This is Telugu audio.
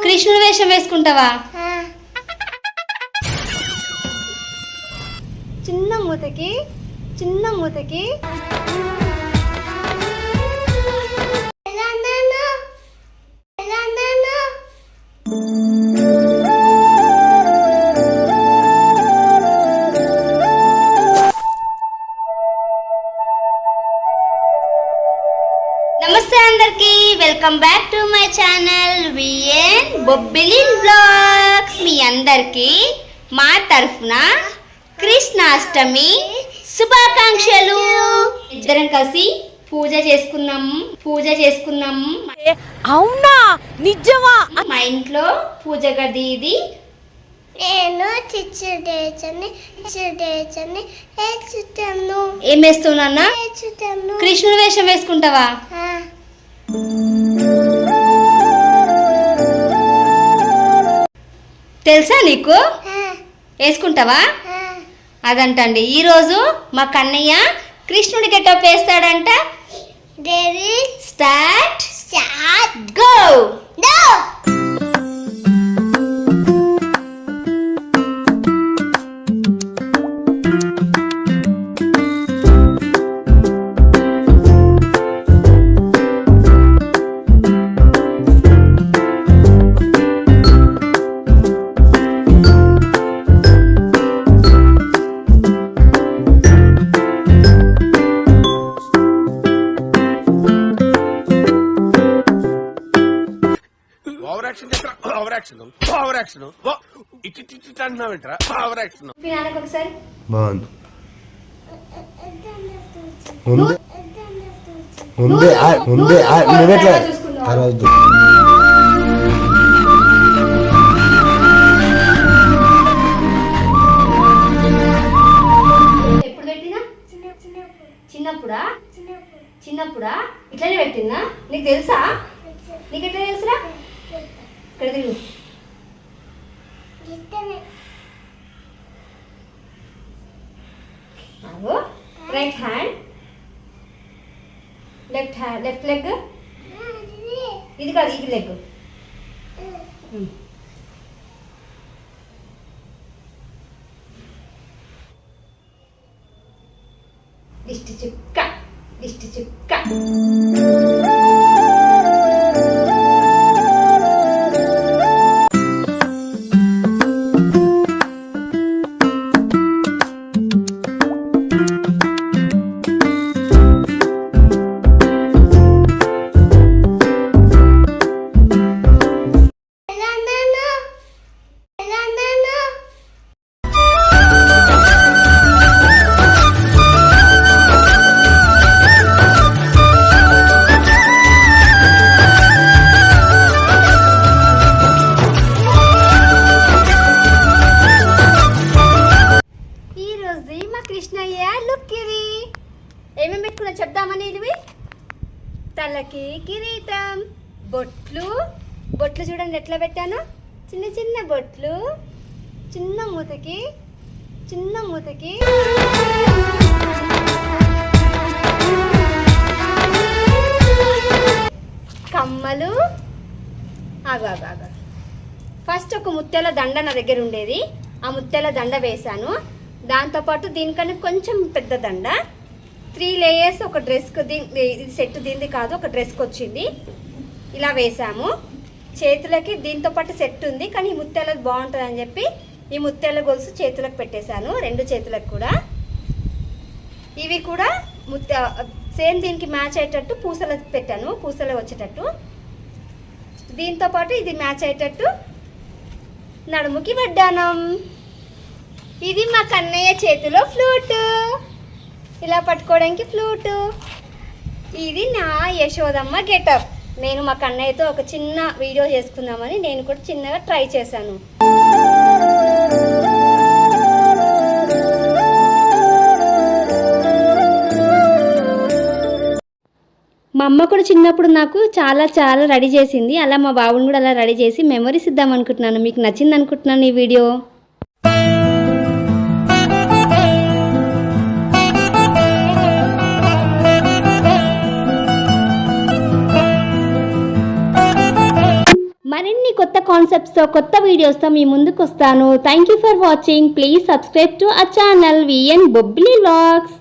కృష్ణుడు వేషం వేసుకుంటావా? చిన్న మూతకి నమస్తే అందరికి, welcome back to my channel VN Bobbili vlogs. మీ అందరికి మా తరఫున కృష్ణాష్టమి శుభాకాంక్షలు. ఇద్దరం కలిసి పూజ చేసుకున్నాం. అవునా, నిజమా? మా ఇంట్లో పూజ గది ఇది. నేను ఏం వేస్తున్నా? కృష్ణుడు వేషం వేసుకుంటావా? తెలుసా నీకు? వేసుకుంటావా? అదంటండి, ఈరోజు మా కన్నయ్య కృష్ణుడి గెటప్ వేస్తాడంట. Start go. బాగుంది. ముందే నువ్వెట్లా తర్వాత ఎప్పుడు పెట్టినా? చిన్నప్పుడా ఇట్లనే పెట్టిందా? నీకు తెలుసా? నీకు ఎట్లా తెలుసురా? ఇక్కడ తిరుగు. Right hand, left leg. ఇది కాదు, ఇది లెగ్. దిష్టి చుక్క. కృష్ణయ్య లుక్ ఇది. ఏమేమి పెట్టుకున్నా చెప్దామని. ఇవి తలకి కిరీటం, బొట్లు చూడండి ఎట్లా పెట్టాను. చిన్న బొట్లు, చిన్న మూతకి కమ్మలు. ఆగా ఫస్ట్ ఒక ముత్యాల దండ నా దగ్గర ఉండేది, ఆ ముత్యాల దండ వేశాను. దాంతోపాటు దీనికన్నా కొంచెం పెద్ద దండ, 3 లేయర్స్ ఒక డ్రెస్కి. ఇది సెట్ దీనిది కాదు, ఒక డ్రెస్కి వచ్చింది. ఇలా వేసాము. చేతులకి దీంతో పాటు సెట్ ఉంది, కానీ ఈ ముత్యాలకు బాగుంటుంది అని చెప్పి ఈ ముత్యాల గొలుసు చేతులకు పెట్టేశాను, 2 చేతులకు కూడా. ఇవి కూడా సేమ్ దీనికి మ్యాచ్ అయ్యేటట్టు పూసలకు పెట్టాను, పూసలు వచ్చేటట్టు. దీంతో పాటు ఇది మ్యాచ్ అయ్యేటట్టు నడుముకి వడ్డానం. ఇది మా కన్నయ్య చేతిలో ఫ్లూట్, ఇలా పట్టుకోవడానికి ఫ్లూటు. ఇది నా యశోదమ్మ గెటప్. నేను మా కన్నయ్యతో ఒక చిన్న వీడియో చేసుకుందామని నేను కూడా చిన్నగా ట్రై చేశాను. మా అమ్మ కూడా చిన్నప్పుడు నాకు చాలా రెడీ చేసింది. అలా మా బాబుని కూడా అలా రెడీ చేసి మెమరీస్ ఇద్దాం అనుకుంటున్నాను. మీకు నచ్చింది అనుకుంటున్నాను ఈ వీడియో. మరిన్ని కొత్త కాన్సెప్ట్స్తో కొత్త వీడియోస్తో మీ ముందుకు వస్తాను. Thank you for watching. Please subscribe to our channel VN Bobbili vlogs.